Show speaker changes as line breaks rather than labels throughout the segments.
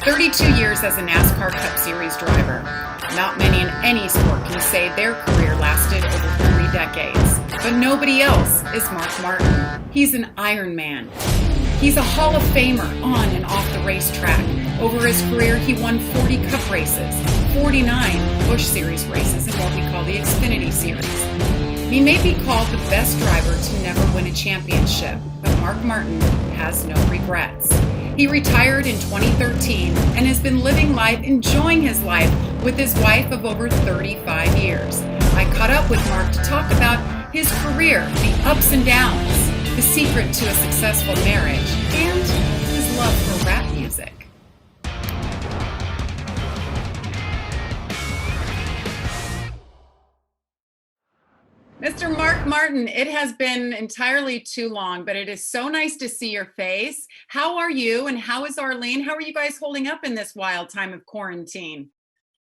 32 years as a NASCAR Cup Series driver. Not many in any sport can say their career lasted over 3 decades. But nobody else is Mark Martin. He's an Iron Man. He's a Hall of Famer on and off the racetrack. Over his career, he won 40 Cup races, 49 Busch Series races, and what we call the Xfinity Series. He may be called the best driver to never win a championship, but Mark Martin has no regrets. He retired in 2013 and has been living life, enjoying his life with his wife of over 35 years. I caught up with Mark to talk about his career, the ups and downs, the secret to a successful marriage, and his love for rap music. Mr. Mark Martin, it has been entirely too long, but it is so nice to see your face. How are you, and how is Arlene? How are you guys holding up in this wild time of quarantine?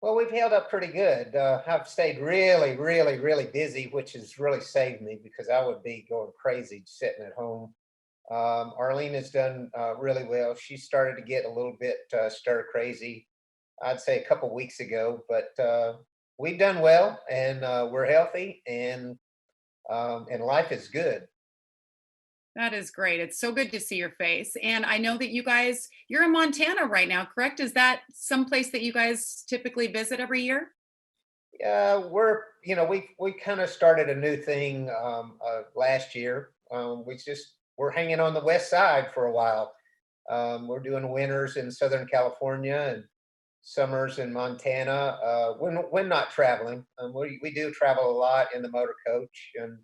Well, we've held up pretty good. I've stayed really busy, which has really saved me because I would be going crazy sitting at home. Arlene has done really well. She started to get a little bit stir crazy, I'd say a couple weeks ago, but we've done well, and we're healthy, and life is good.
That is great. It's so good to see your face. And I know that you're in Montana right now, correct? Is that someplace that you guys typically visit every year?
We kind of started a new thing last year. We're hanging on the west side for a while. We're doing winters in Southern California and summers in Montana. When not traveling, we do travel a lot in the motor coach, and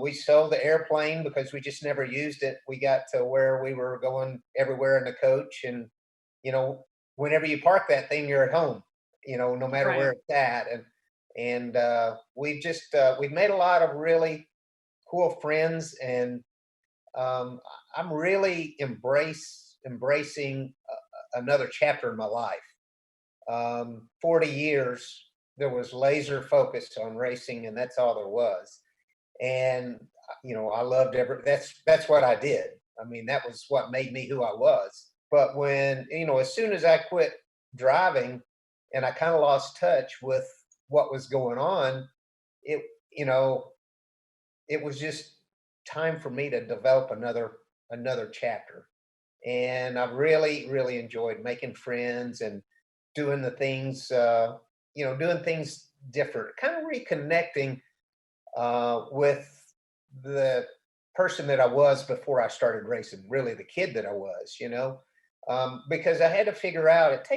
we sold the airplane because we just never used it. We got to where we were going everywhere in the coach, and whenever you park that thing, you're at home. No matter
Right.
where it's at, and we've made a lot of really cool friends, and I'm really embracing another chapter in my life. 40 years, there was laser focused on racing, and that's all there was. And I loved that's what I did. I mean, that was what made me who I was. But when as soon as I quit driving and I kind of lost touch with what was going on, it you know it was just time for me to develop another chapter. And I've really enjoyed making friends and doing the things doing things different, kind of reconnecting with the person that I was before I started racing, really the kid that I was, because I had to figure out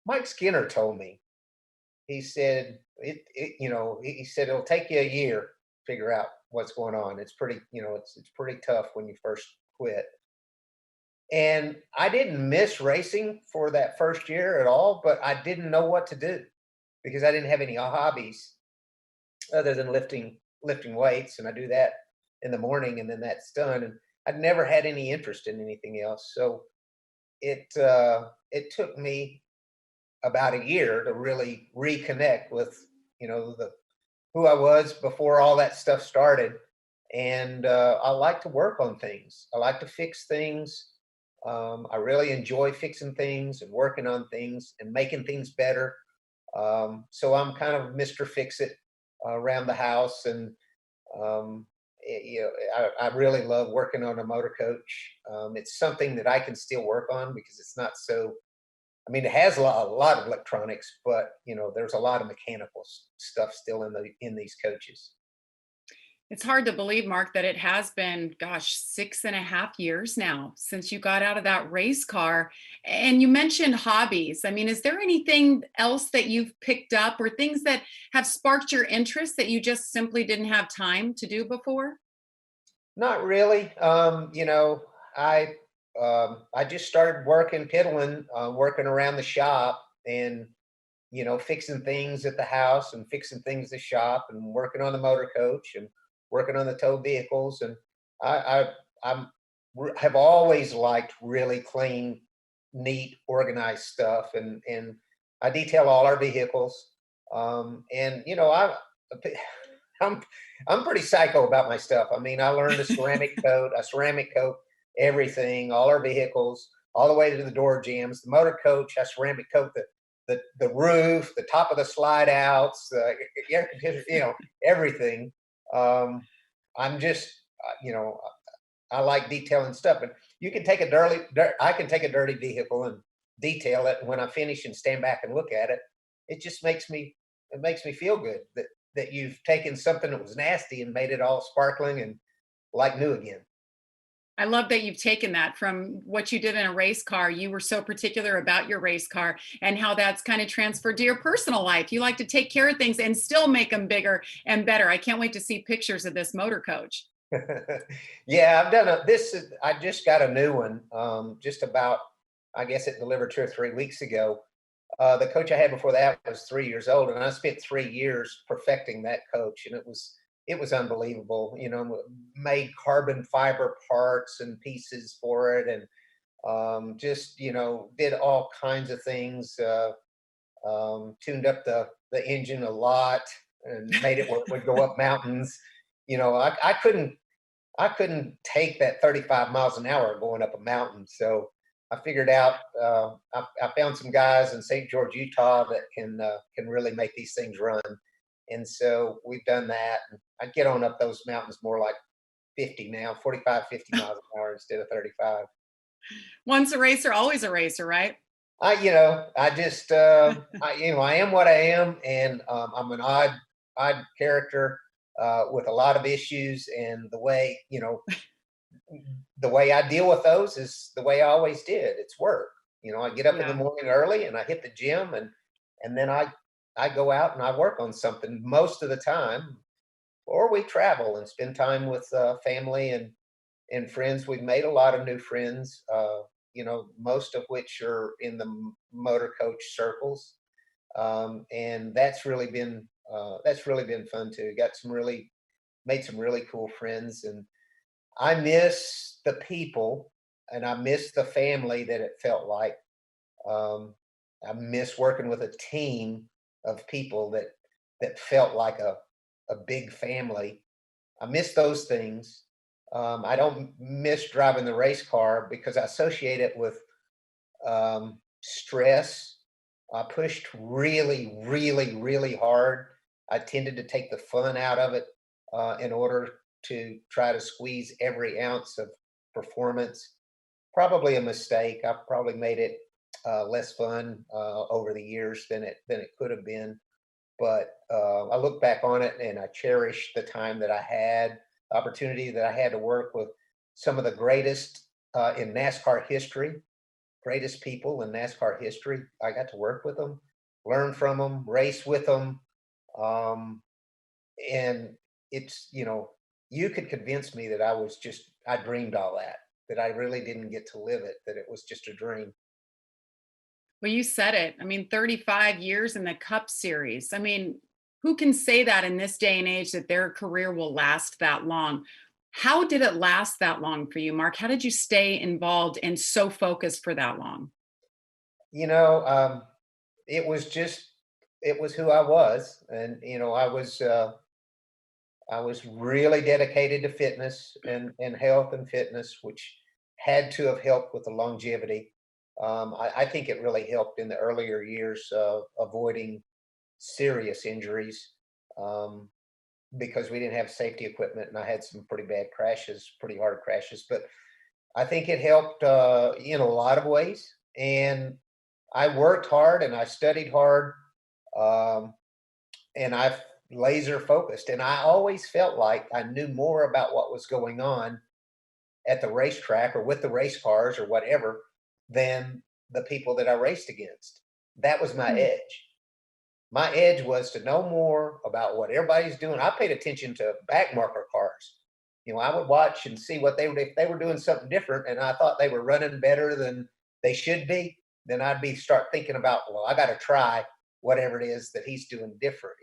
Mike Skinner told me, he said, he said, it'll take you a year to figure out what's going on. It's pretty, it's pretty tough when you first quit. And I didn't miss racing for that first year at all, but I didn't know what to do because I didn't have any hobbies other than lifting weights, and I do that in the morning, and then that's done. And I'd never had any interest in anything else, so it took me about a year to really reconnect with the who I was before all that stuff started. And I like to work on things. I like to fix things. I really enjoy fixing things and working on things and making things better. So I'm kind of Mr. Fix It around the house, and um, I really love working on a motor coach. It's something that I can still work on because it's not so. I mean, it has a lot of electronics, but there's a lot of mechanical stuff still in these coaches.
It's hard to believe, Mark, that it has been, 6.5 years now since you got out of that race car. And you mentioned hobbies. I mean, is there anything else that you've picked up or things that have sparked your interest that you just simply didn't have time to do before?
Not really. I just started working piddling, working around the shop, and fixing things at the house and fixing things at the shop and working on the motor coach and working on the tow vehicles. And I'm have always liked really clean, neat, organized stuff, and I detail all our vehicles. And I'm I'm pretty psycho about my stuff. I mean, I learned a ceramic coat everything, all our vehicles, all the way to the door jambs, the motor coach, I ceramic coat the roof, the top of the slide outs, air conditioner, everything. Um, I'm just, I like detailing stuff, and you can take I can take a dirty vehicle and detail it. And when I finish and stand back and look at it, it just it makes me feel good that you've taken something that was nasty and made it all sparkling and like new again.
I love that you've taken that from what you did in a race car. You were so particular about your race car and how that's kind of transferred to your personal life. You like to take care of things and still make them bigger and better. I can't wait to see pictures of this motor coach.
Yeah, I've done I just got a new one. Just about, I guess it delivered 2 or 3 weeks ago. The coach I had before that was 3 years old, and I spent 3 years perfecting that coach, and it was unbelievable. Made carbon fiber parts and pieces for it, and just did all kinds of things. Tuned up the engine a lot and made it where it would go up mountains. I couldn't take that 35 miles an hour going up a mountain. So I figured out, I found some guys in St. George, Utah that can really make these things run. And so we've done that. And I get on up those mountains more like 50 now, 45, 50 miles an hour instead of 35.
Once a racer, always a racer, right?
I just, I am what I am, and I'm an odd character with a lot of issues, and the way I deal with those is the way I always did. It's work. I get up in the
Yeah.
morning early and I hit the gym, and then I go out and I work on something most of the time, or we travel and spend time with family and friends. We've made a lot of new friends, most of which are in the motor coach circles, and that's really been fun too. Got some really made some really cool friends, and I miss the people and I miss the family that it felt like. Um, I miss working with a team of people that felt like a big family. I miss those things. I don't miss driving the race car because I associate it with stress. I pushed really, really, really hard. I tended to take the fun out of it in order to try to squeeze every ounce of performance. Probably a mistake. I probably made it less fun over the years than it could have been. But I look back on it and I cherish the time that I had, the opportunity that I had to work with some of the greatest in NASCAR history, greatest people in NASCAR history. I got to work with them, learn from them, race with them, um, and it's you could convince me that I dreamed all that I really didn't get to live it, that it was just a dream.
Well, you said it. I mean, 35 years in the Cup Series. I mean, who can say that in this day and age that their career will last that long? How did it last that long for you, Mark? How did you stay involved and so focused for that long?
You know, it was just it was who I was, and I was really dedicated to fitness and health and fitness, which had to have helped with the longevity. I think it really helped in the earlier years of avoiding serious injuries, um, because we didn't have safety equipment, and I had some pretty bad crashes, pretty hard crashes. But I think it helped in a lot of ways, and I worked hard and I studied hard. Um, and I've laser focused. And I always felt like I knew more about what was going on at the racetrack or with the race cars or whatever than the people that I raced against. That was my
Hmm.
edge. My edge was to know more about what everybody's doing. I paid attention to back marker cars. I would watch and see what they would if they were doing something different, and I thought they were running better than they should be. Then I'd be start thinking about, well, I got to try whatever it is that he's doing different.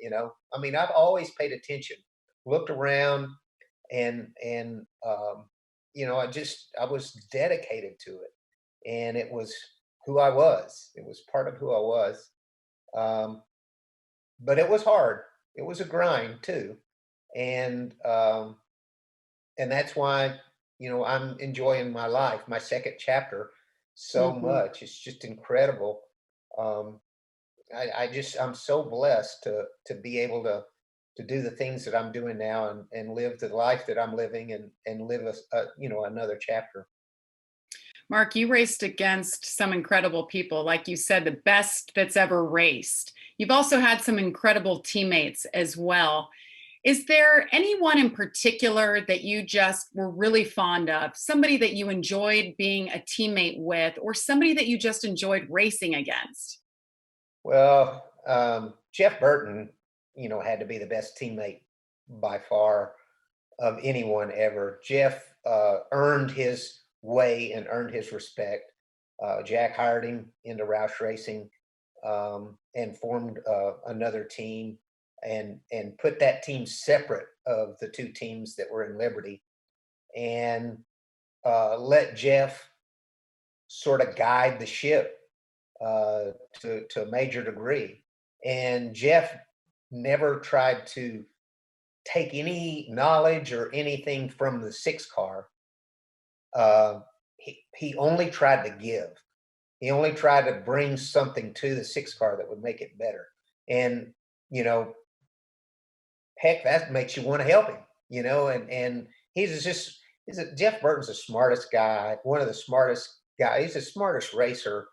I mean, I've always paid attention, looked around, and I was dedicated to it, and it was who I was. It was part of who I was. Um, but it was hard. It was a grind too, and and that's why I'm enjoying my life, my second chapter. so much. It's just incredible. Um, I'm so blessed to be able to do the things that I'm doing now and live the life that I'm living and live another chapter.
Mark, you raced against some incredible people, like you said, the best that's ever raced. You've also had some incredible teammates as well. Is there anyone in particular that you just were really fond of? Somebody that you enjoyed being a teammate with, or somebody that you just enjoyed racing against?
Well, Jeff Burton, had to be the best teammate by far of anyone ever. Jeff earned his way and earned his respect. Jack hired him into Roush Racing and formed another team and put that team separate of the two teams that were in Liberty and let Jeff sort of guide the ship to a major degree. And Jeff never tried to take any knowledge or anything from the six car. He only tried to give. He only tried to bring something to the six car that would make it better. And you know, heck, that makes you want to help him. And Jeff Burton's the smartest guy, one of the smartest guys. He's the smartest racer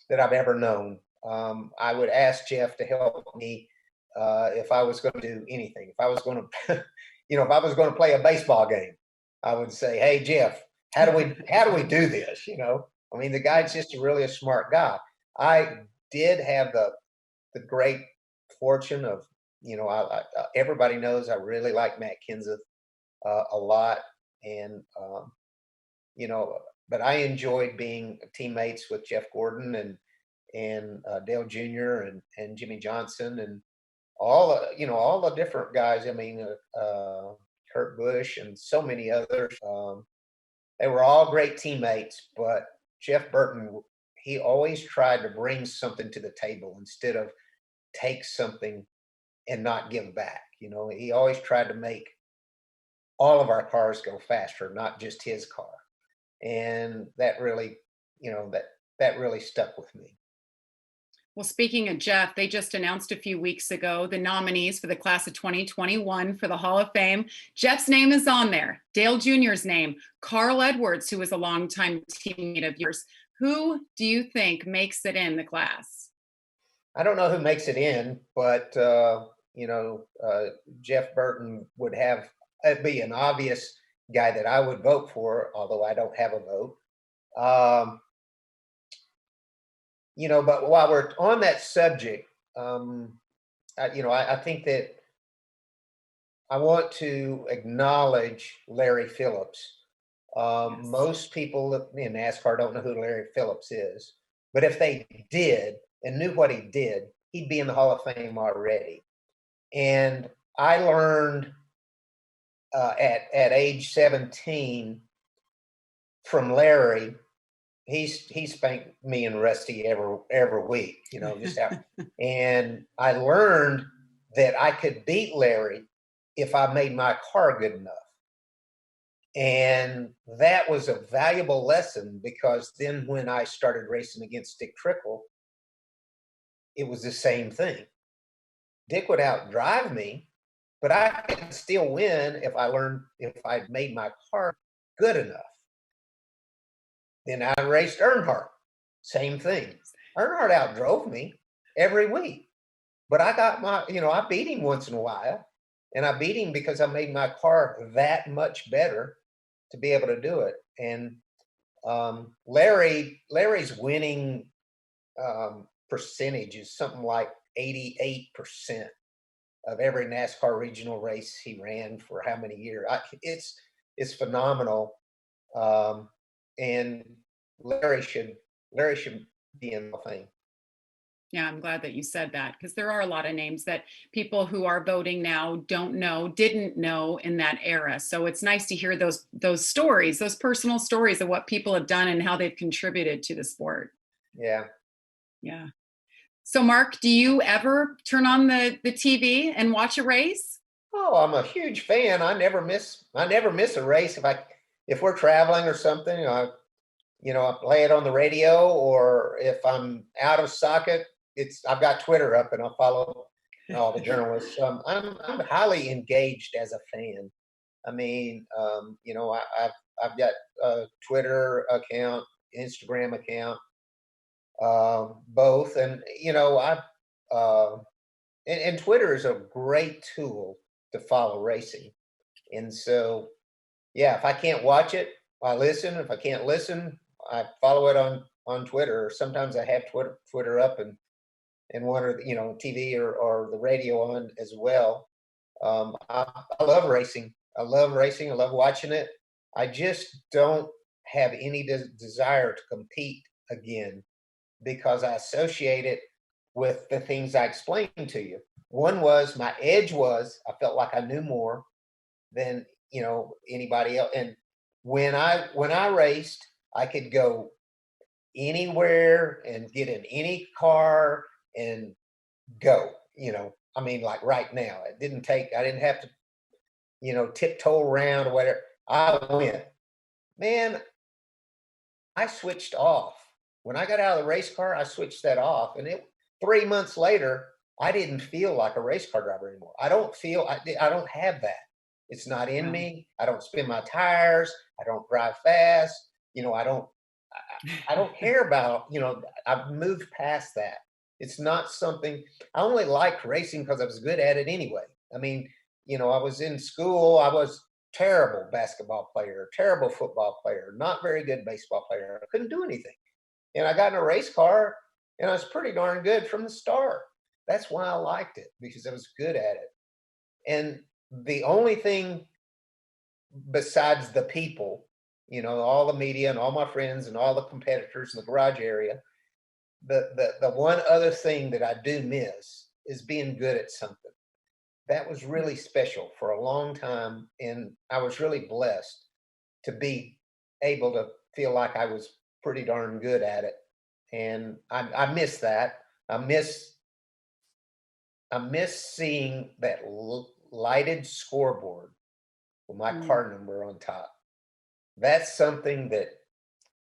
that I've ever known. I would ask Jeff to help me if I was going to do anything. If I was going to, if I was going to play a baseball game, I would say, "Hey, Jeff, how do we do this?" I mean, the guy's just really a smart guy. I did have the great fortune of, everybody knows I really like Matt Kenseth a lot, and but I enjoyed being teammates with Jeff Gordon and Dale Jr. and Jimmy Johnson and all the different guys. I mean, Kurt Busch and so many others. They were all great teammates, but Jeff Burton, he always tried to bring something to the table instead of take something and not give back. He always tried to make all of our cars go faster, not just his car. And that really, that really stuck with me.
Well, speaking of Jeff, they just announced a few weeks ago the nominees for the class of 2021 for the Hall of Fame. Jeff's name is on there, Dale Jr.'s name, Carl Edwards, who was a longtime teammate of yours. Who do you think makes it in the class?
I don't know who makes it in, but Jeff Burton would be an obvious guy that I would vote for, although I don't have a vote. But while we're on that subject, I think that I want to acknowledge Larry Phillips.
Yes.
Most people in NASCAR don't know who Larry Phillips is, but if they did and knew what he did, he'd be in the Hall of Fame already. And I learned at age 17 from Larry. He spanked me and Rusty every week, and I learned that I could beat Larry if I made my car good enough. And that was a valuable lesson, because then when I started racing against Dick Trickle, it was the same thing. Dick would outdrive me, but I could still win if I made my car good enough. Then I raced Earnhardt. Same thing. Earnhardt outdrove me every week, but I got I beat him once in a while, and I beat him because I made my car that much better to be able to do it. And Larry's winning percentage is something like 88% of every NASCAR regional race he ran for how many years. It's phenomenal. And Larry should be in the thing.
Yeah, I'm glad that you said that, because there are a lot of names that people who are voting now didn't know in that era. So it's nice to hear those stories, those personal stories of what people have done and how they've contributed to the sport.
Yeah.
Yeah. So Mark, do you ever turn on the TV and watch a race?
Oh, I'm a huge fan. I never miss a race. If we're traveling or something, I play it on the radio, or if I'm out of socket, I've got Twitter up and I'll follow all the journalists. I'm highly engaged as a fan. I mean, I've got a Twitter account, Instagram account, both, and uh, and Twitter is a great tool to follow racing. And so, yeah, if I can't watch it, I listen. If I can't listen, I follow it on Twitter. Or sometimes I have Twitter up and one or TV or the radio on as well. I love racing. I love racing. I love watching it. I just don't have any desire to compete again because I associate it with the things I explained to you. One was my edge was I felt like I knew more than anybody else. And when I raced, I could go anywhere and get in any car and go. I mean, like right now, I didn't have to tiptoe around or whatever. I went, man. I switched off when I got out of the race car. I switched that off, and 3 months later, I didn't feel like a race car driver anymore. I don't feel I don't have that. It's not in
Wow.
me. I don't spin my tires. I don't drive fast. I don't care about. I've moved past that. It's not something I only liked racing because I was good at it anyway. I mean, I was in school. I was terrible basketball player, terrible football player, not very good baseball player. I couldn't do anything. And I got in a race car and I was pretty darn good from the start. That's why I liked it because I was good at it. And the only thing besides the people, all the media and all my friends and all the competitors in the garage area, the one other thing that I do miss is being good at something. That was really special for a long time, and I was really blessed to be able to feel like I was pretty darn good at it. And I miss that. I miss I miss seeing that lighted scoreboard with my
Mm.
car number on top. That's something that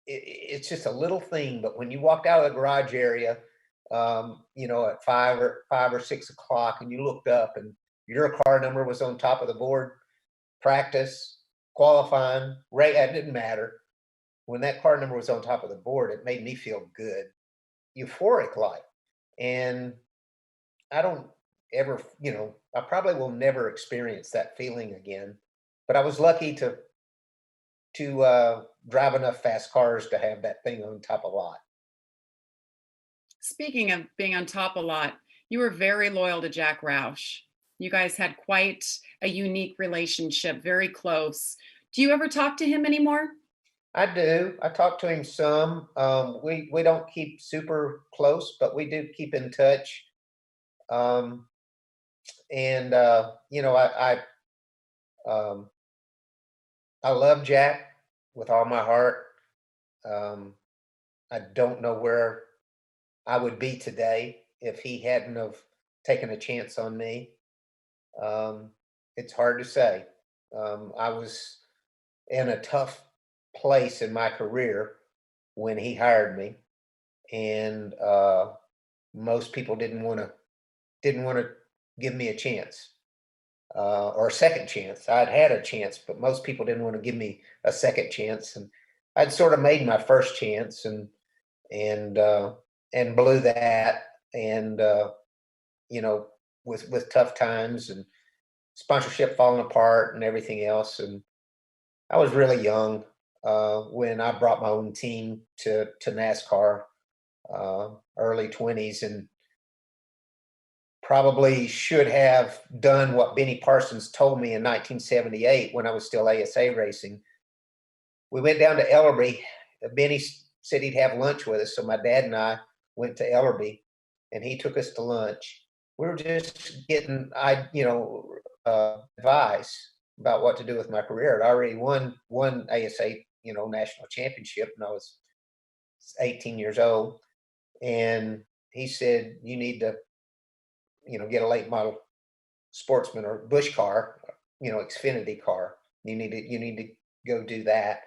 it's just a little thing, but when you walked out of the garage area, at 5 or 6 o'clock, and you looked up and your car number was on top of the board, practice, qualifying, right, it didn't matter. When that car number was on top of the board, it made me feel good, euphoric like. And I don't ever, I probably will never experience that feeling again. But I was lucky to drive enough fast cars to have that thing on top a lot.
Speaking of being on top a lot, you were very loyal to Jack Roush. You guys had quite a unique relationship, very close. Do you ever talk to him anymore?
I do. I talk to him some. We don't keep super close, but we do keep in touch. Um, and um, I love Jack with all my heart. Um, I don't know where I would be today if he hadn't have taken a chance on me. Um, it's hard to say. I was in a tough place in my career when he hired me, and most people didn't want to give me a chance or a second chance. I'd had a chance, but most people didn't want to give me a second chance, and I'd sort of made my first chance and uh, and blew that, and you know, with tough times and sponsorship falling apart and everything else, and I was really young when I brought my own team to NASCAR, early 20s, and probably should have done what Benny Parsons told me in 1978 when I was still ASA racing. We went down to Ellerby. Benny said he'd have lunch with us, so my dad and I went to Ellerby, and he took us to lunch. We were just getting, advice about what to do with my career. I'd already won one ASA, national championship, and I was 18 years old. And he said, "You need to, get a late model Sportsman or Busch car, Xfinity car. You need to go do that."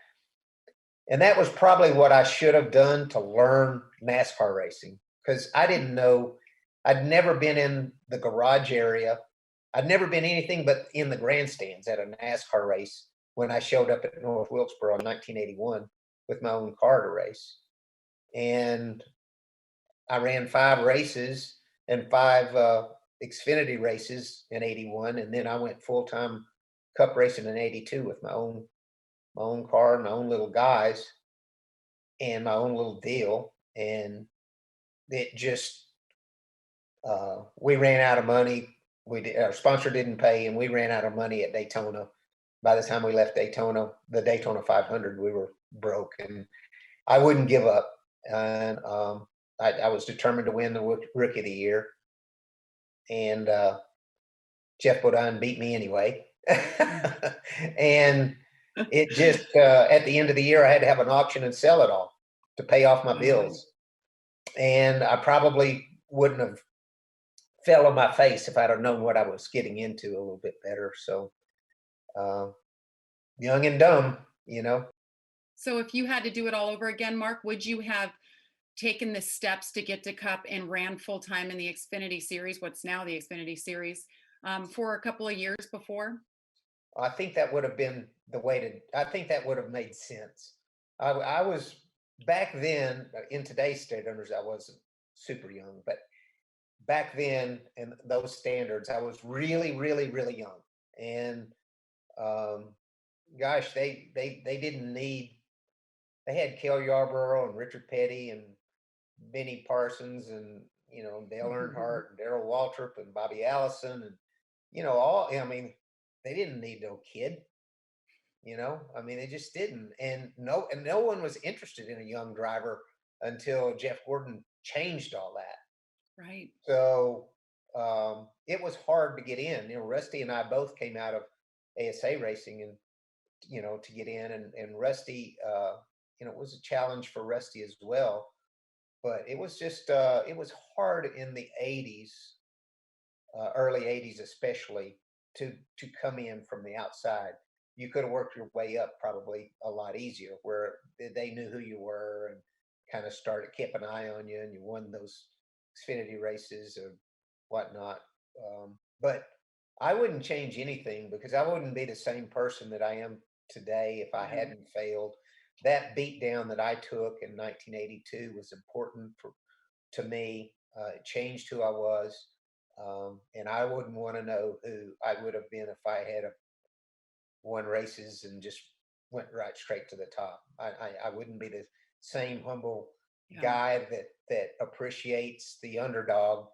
And that was probably what I should have done to learn NASCAR racing, because I didn't know. I'd never been in the garage area. I'd never been anything but in the grandstands at a NASCAR race when I showed up at North Wilkesboro in 1981 with my own car to race. And I ran 5 races and 5 Xfinity races in '81, and then I went full time Cup racing in '82 with my own car, and my own little guys, and my own little deal. And it just we ran out of money. Our sponsor didn't pay, and we ran out of money at Daytona. By the time we left Daytona, the Daytona 500, we were broke, and I wouldn't give up. And I was determined to win the Rookie of the Year, and Jeff Bodine beat me anyway. And it just at the end of the year, I had to have an auction and sell it all to pay off my bills. And I probably wouldn't have fell on my face if I'd have known what I was getting into a little bit better. So young and dumb, you know.
So if you had to do it all over again, Mark, would you have taken the steps to get to Cup and ran full time in the Xfinity Series, what's now the Xfinity Series, for a couple of years before?
I think that would have been the way to. I think that would have made sense. I was back then in today's standards. I wasn't super young, but back then in those standards, I was really, really, really young. And gosh, they didn't need. They had Cale Yarborough and Richard Petty and Benny Parsons and Dale Earnhardt and Darrell Waltrip and Bobby Allison and all. I mean, they didn't need no kid. I mean, they just didn't. And no one was interested in a young driver until Jeff Gordon changed all that.
Right.
So it was hard to get in. Rusty and I both came out of ASA racing, and to get in, and Rusty, it was a challenge for Rusty as well. But it was just it was hard in the '80s, early '80s especially, to come in from the outside. You could have worked your way up probably a lot easier, where they knew who you were and kind of started keep an eye on you, and you won those Xfinity races or whatnot. But I wouldn't change anything, because I wouldn't be the same person that I am today if I hadn't failed. That beat down that I took in 1982 was important to me. It changed who I was. And I wouldn't want to know who I would have been if I had won races and just went right straight to the top. I wouldn't be the same humble guy that appreciates the underdog.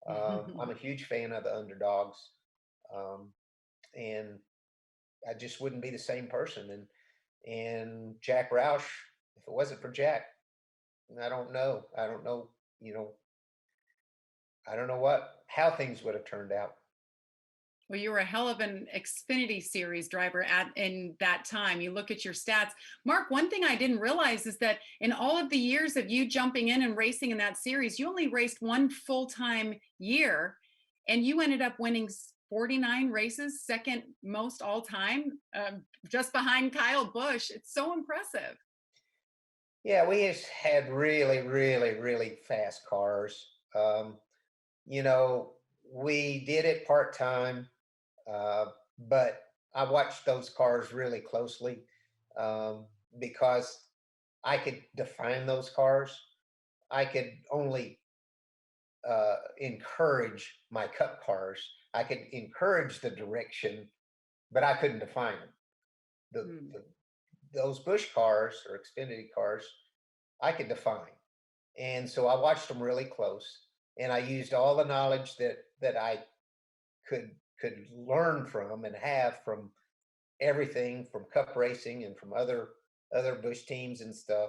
I'm a huge fan of the underdogs, and I just wouldn't be the same person. And Jack Roush, if it wasn't for Jack, I don't know. I don't know. I don't know how things would have turned out.
Well, you were a hell of an Xfinity Series driver in that time. You look at your stats. Mark, one thing I didn't realize is that in all of the years of you jumping in and racing in that series, you only raced one full-time year, and you ended up winning 49 races, second most all time, just behind Kyle Busch. It's so impressive.
Yeah, we just had really, really, really fast cars. We did it part-time, but I watched those cars really closely, because I could define those cars. I could only encourage my Cup cars. I could encourage the direction, but I couldn't define them. Those Busch cars or Xfinity cars, I could define. And so I watched them really close, and I used all the knowledge that I could learn from and have from everything from Cup racing and from other Busch teams and stuff.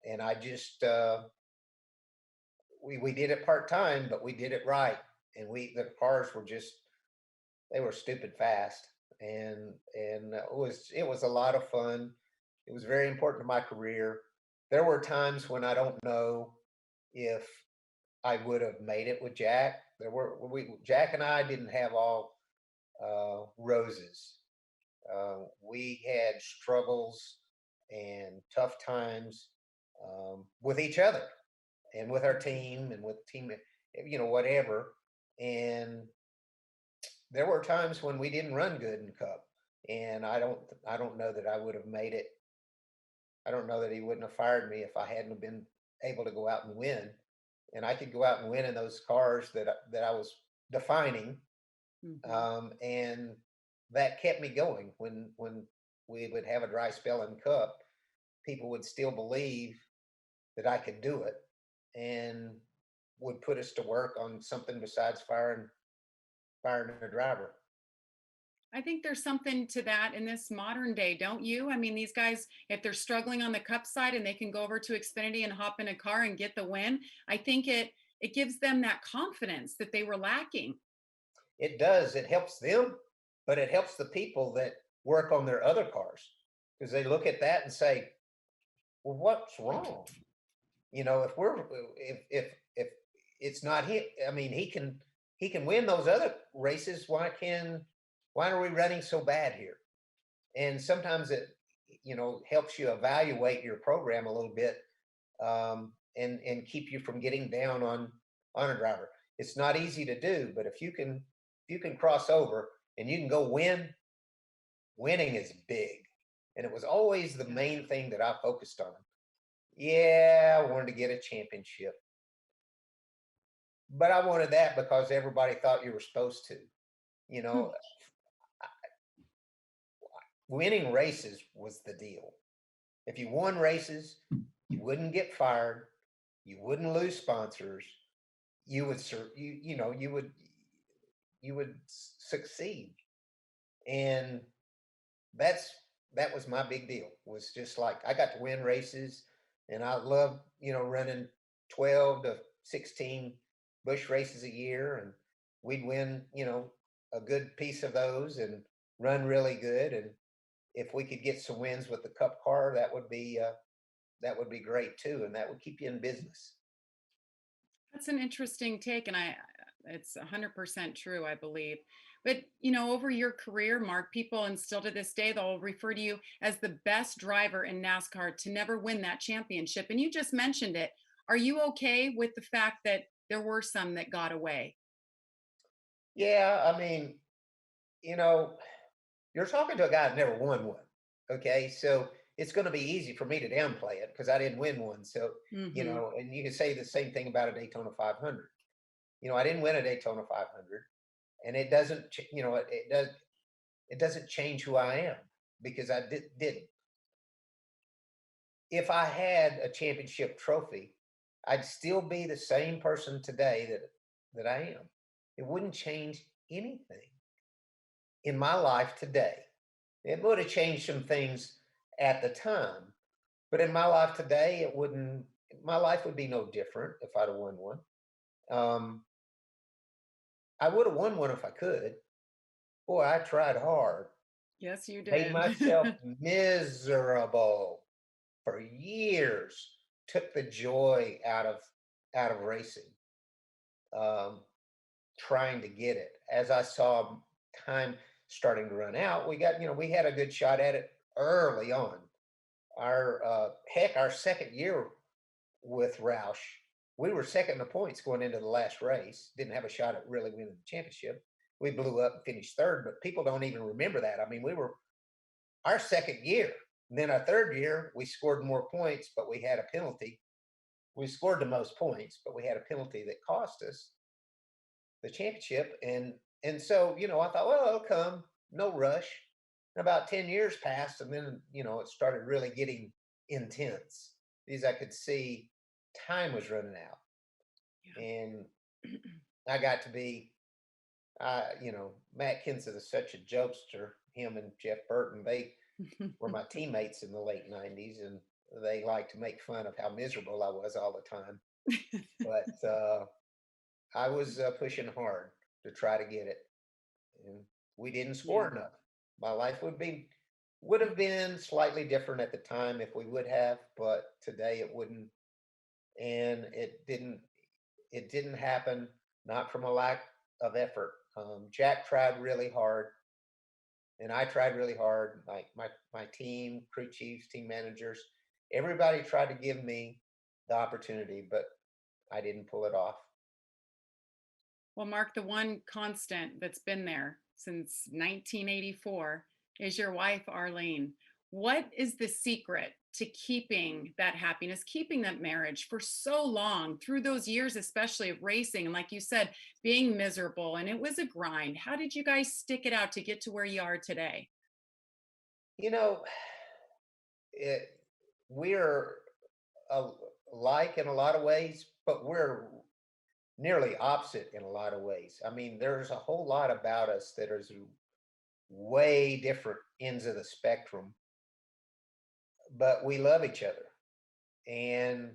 And I just we did it part-time, but we did it right. And the cars were just, they were stupid fast. And it was a lot of fun. It was very important to my career. There were times when I don't know if I would have made it with Jack. Jack and I didn't have all roses. We had struggles, and tough times with each other and with our team and with team, whatever. And there were times when we didn't run good in Cup, and I don't know that I would have made it. I don't know that he wouldn't have fired me if I hadn't have been able to go out and win. And I could go out and win in those cars that I was defining,
Hmm.
and that kept me going. When we would have a dry spell in Cup, people would still believe that I could do it, and would put us to work on something besides firing a driver.
I think there's something to that in this modern day, don't you? I mean, these guys, if they're struggling on the Cup side and they can go over to Xfinity and hop in a car and get the win, I think it gives them that confidence that they were lacking.
It does. It helps them, but it helps the people that work on their other cars, because they look at that and say, "Well, what's wrong? If we're if it's not him, I mean, he can win those other races. Why are we running so bad here?" And sometimes it helps you evaluate your program a little bit, and keep you from getting down on a driver. It's not easy to do, but if you can cross over and you can go win, winning is big. And it was always the
Yeah.
main thing that I focused on. Yeah, I wanted to get a championship, but I wanted that because everybody thought you were supposed to. You
Hmm.
know, Winning races was the deal. If you won races, you wouldn't get fired, you wouldn't lose sponsors, you would succeed. And that's that was my big deal. Was just like I got to win races, and I love running 12 to 16 Busch races a year, and we'd win a good piece of those and run really good. And if we could get some wins with the Cup car, that would be great too, and that would keep you in business.
That's an interesting take, and it's 100% true, I believe. But over your career, Mark, people, and still to this day, they'll refer to you as the best driver in NASCAR to never win that championship. And you just mentioned it. Are you okay with the fact that there were some that got away?
Yeah, I mean, you know, you're talking to a guy that never won one. Okay, so it's going to be easy for me to downplay it because I didn't win one. So
Hmm.
and you can say the same thing about a Daytona 500. I didn't win a Daytona 500, and it doesn't, it doesn't change who I am because I didn't. If I had a championship trophy, I'd still be the same person today that I am. It wouldn't change anything in my life today. It would have changed some things at the time, but in my life today, it wouldn't. My life would be no different if I'd have won one. Um, I would have won one if I could. Boy, I tried hard,
Yes, you
made
did.
myself miserable for years, took the joy out of racing, um, trying to get it. As I saw time starting to run out, we had a good shot at it early on. Our second year with Roush, we were second in the points going into the last race. Didn't have a shot at really winning the championship. We blew up and finished third, but people don't even remember that. I mean, we were our second year. And then our third year, we scored more points, but we had a penalty. We scored the most points, but we had a penalty that cost us the championship. And so, I thought, well, it'll come, no rush. And about 10 years passed, and then, it started really getting intense because I could see time was running out. And I got to be, Matt Kenseth is such a jokester. Him and Jeff Burton, they were my teammates in the late 90s, and they liked to make fun of how miserable I was all the time. But I was pushing hard to try to get it, and we didn't score
Yeah.
enough. My life would have been slightly different at the time if we would have, but today it wouldn't, and it didn't. It didn't happen, not from a lack of effort. Jack tried really hard, and I tried really hard. Like my team, crew chiefs, team managers, everybody tried to give me the opportunity, but I didn't pull it off.
Well, Mark, the one constant that's been there since 1984 is your wife, Arlene. What is the secret to keeping that happiness, keeping that marriage for so long through those years, especially of racing? And like you said, being miserable, and it was a grind. How did you guys stick it out to get to where you are today?
You know, it, we're alike in a lot of ways, but we're nearly opposite in a lot of ways. I mean, there's a whole lot about us that is way different ends of the spectrum, but we love each other. And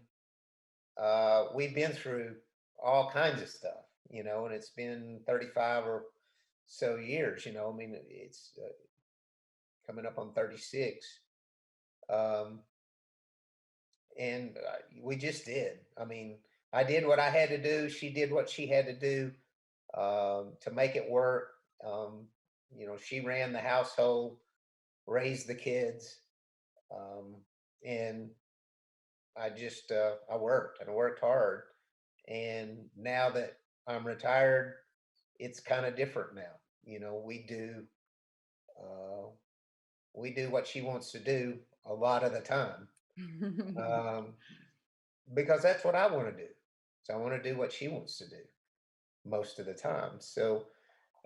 we've been through all kinds of stuff, and it's been 35 or so years, I mean, it's coming up on 36. Um, and we just did. I mean, I did what I had to do. She did what she had to do to make it work. Um, she ran the household, raised the kids, um, and I just I worked and I worked hard. And now that I'm retired, it's kind of different now. You know, uh, we do what she wants to do a lot of the time, um, because that's what I want to do. So I want to do what she wants to do most of the time. So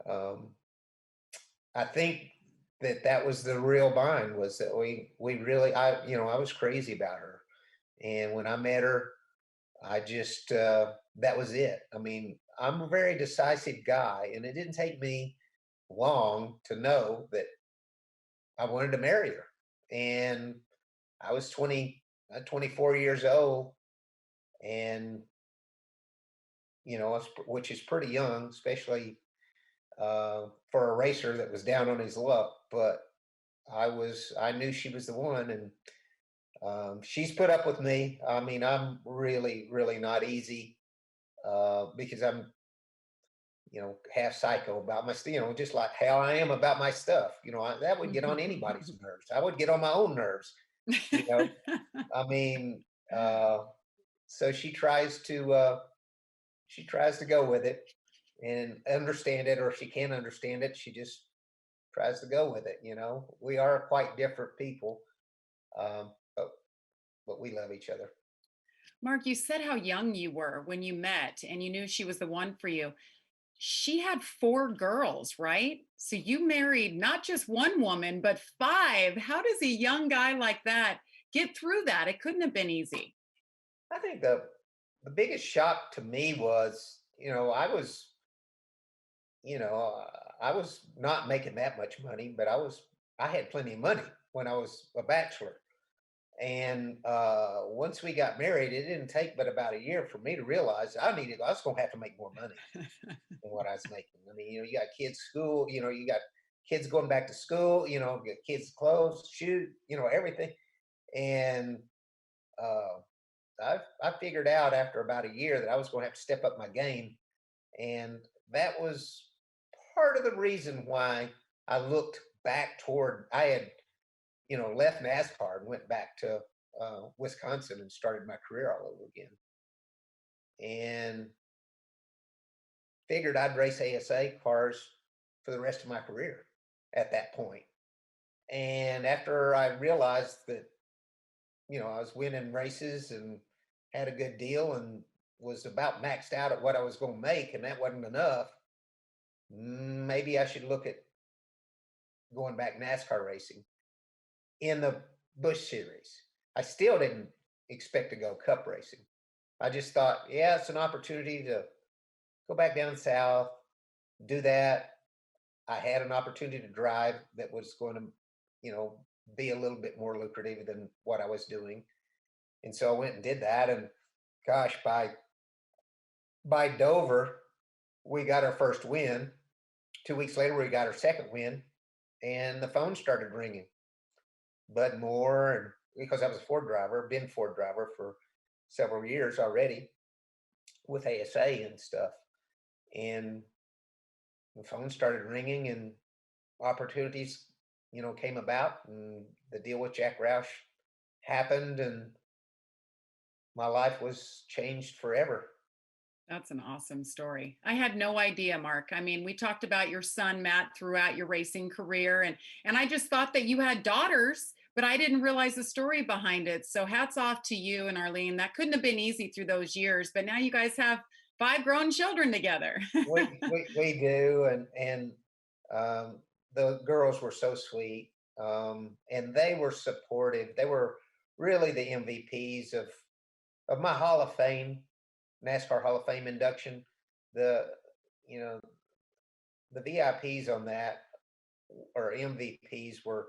um, I think that was the real bind, was that we really, I was crazy about her, and when I met her, I just that was it. I mean, I'm a very decisive guy, and it didn't take me long to know that I wanted to marry her. And I was 24 years old, and which is pretty young, especially for a racer that was down on his luck. But I knew she was the one, and she's put up with me. I mean, I'm really, really not easy because I'm, half psycho about my, just like how I am about my stuff. That would get on anybody's nerves. I would get on my own nerves. You know, I mean, uh, so she tries to go with it and understand it, or if she can't understand it, she just tries to go with it. We are quite different people, um, but we love each other.
Mark, you said how young you were when you met and you knew she was the one for you. She had four girls, right? So you married not just one woman, but five. How does a young guy like that get through that? It couldn't have been easy.
I think the biggest shock to me was, I was not making that much money, but I had plenty of money when I was a bachelor. And once we got married, it didn't take but about a year for me to realize I was going to have to make more money than what I was making. I mean, you got kids' school, you got kids going back to school, get kids' clothes, shoes, everything. And uh, I figured out after about a year that I was going to have to step up my game, and that was part of the reason why I looked back toward. I had left NASCAR and went back to Wisconsin and started my career all over again, and figured I'd race ASA cars for the rest of my career at that point. And after I realized that I was winning races and had a good deal and was about maxed out at what I was going to make, and that wasn't enough, maybe I should look at going back NASCAR racing in the Busch series. I still didn't expect to go Cup racing. I just thought, yeah, it's an opportunity to go back down south, do that. I had an opportunity to drive that was going to, be a little bit more lucrative than what I was doing. And so I went and did that. And gosh, by Dover, we got our first win. 2 weeks later, we got our second win, and the phone started ringing. Bud Moore, and because I was a Ford driver, been Ford driver for several years already with ASA and stuff, and the phone started ringing, and opportunities came about, and the deal with Jack Roush happened, and my life was changed forever.
That's an awesome story. I had no idea, Mark. I mean, we talked about your son Matt throughout your racing career, and I just thought that you had daughters, but I didn't realize the story behind it. So hats off to you and Arlene. That couldn't have been easy through those years, but now you guys have five grown children together.
We do, and um, the girls were so sweet, and they were supportive. They were really the MVPs of my Hall of Fame, NASCAR Hall of Fame induction. The you know the VIPs on that, or MVPs, were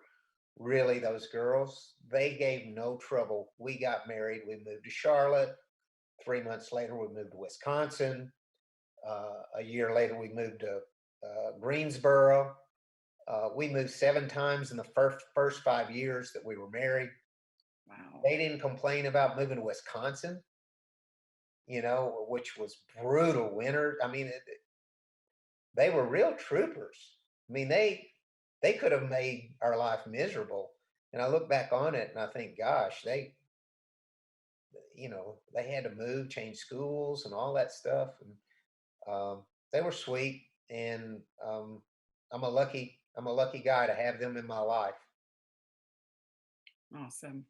really those girls. They gave no trouble. We got married. We moved to Charlotte. 3 months later, we moved to Wisconsin. A year later, we moved to Greensboro. We moved 7 times in the first 5 years that we were married.
Wow.
They didn't complain about moving to Wisconsin, which was brutal winter. I mean, they were real troopers. I mean, they could have made our life miserable. And I look back on it and I think, gosh, they had to move, change schools, and all that stuff. And they were sweet, and I'm a lucky guy to have them in my life.
Awesome.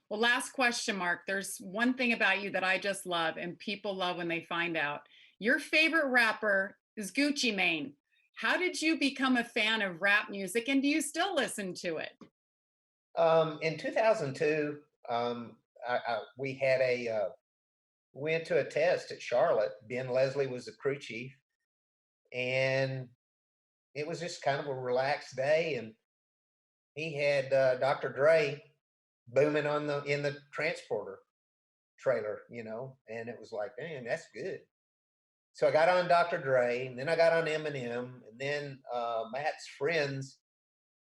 Well, last question, Mark. There's one thing about you that I just love, and people love when they find out. Your favorite rapper is Gucci Mane. How did you become a fan of rap music, and do you still listen to it?
In 2002, we had went to a test at Charlotte. Ben Leslie was the crew chief, and it was just kind of a relaxed day, and he had Dr. Dre booming in the transporter trailer, and it was like, man, that's good. So I got on Dr. Dre, and then I got on Eminem, and then Matt's friends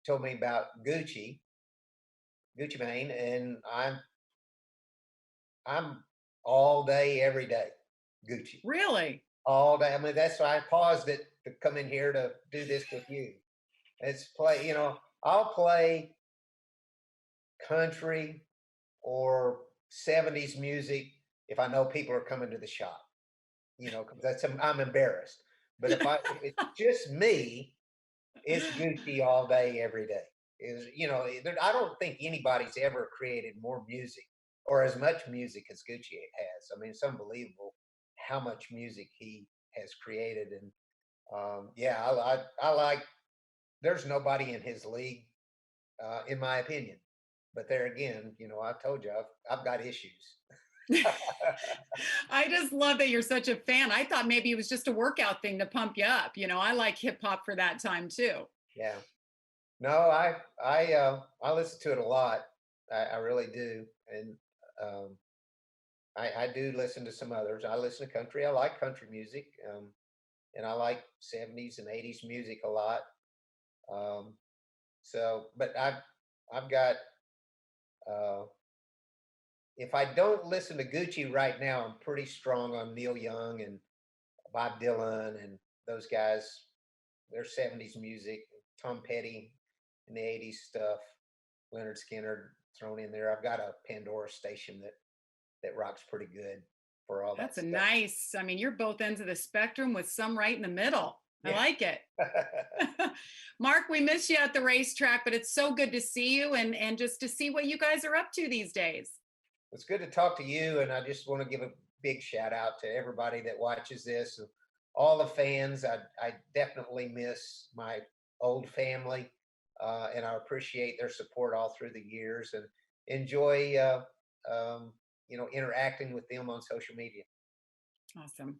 told me about Gucci Mane, and I'm all day, every day, Gucci,
Really?
all day. I mean, that's why I paused it to come in here to do this with you. It's play, I'll play country or 70s music if I know people are coming to the shop, because I'm embarrassed. But if it's just me, it's Gucci all day, every day. I don't think anybody's ever created more music or as much music as Gucci has. I mean, it's unbelievable how much music he has created. And yeah, I like. There's nobody in his league, in my opinion. But there again, I told you I've got issues.
I just love that you're such a fan. I thought maybe it was just a workout thing to pump you up. I like hip hop for that time too.
Yeah. No, I listen to it a lot. I really do, and um, I do listen to some others. I listen to country. I like country music, and I like 70s and 80s music a lot. Um, but I've got. Uh, if I don't listen to Gucci right now, I'm pretty strong on Neil Young and Bob Dylan and those guys. Their 70s music, Tom Petty in the 80s stuff, Leonard Skinner thrown in there. I've got a Pandora station that rocks pretty good for all that
That's a
stuff.
nice. I mean, you're both ends of the spectrum with some right in the middle. I
Yeah.
like it. Mark, we miss you at the racetrack, but it's so good to see you and just to see what you guys are up to these days.
It's good to talk to you, and I just want to give a big shout out to everybody that watches this, and all the fans. I definitely miss my old family, and I appreciate their support all through the years, and enjoy interacting with them on social media.
Awesome.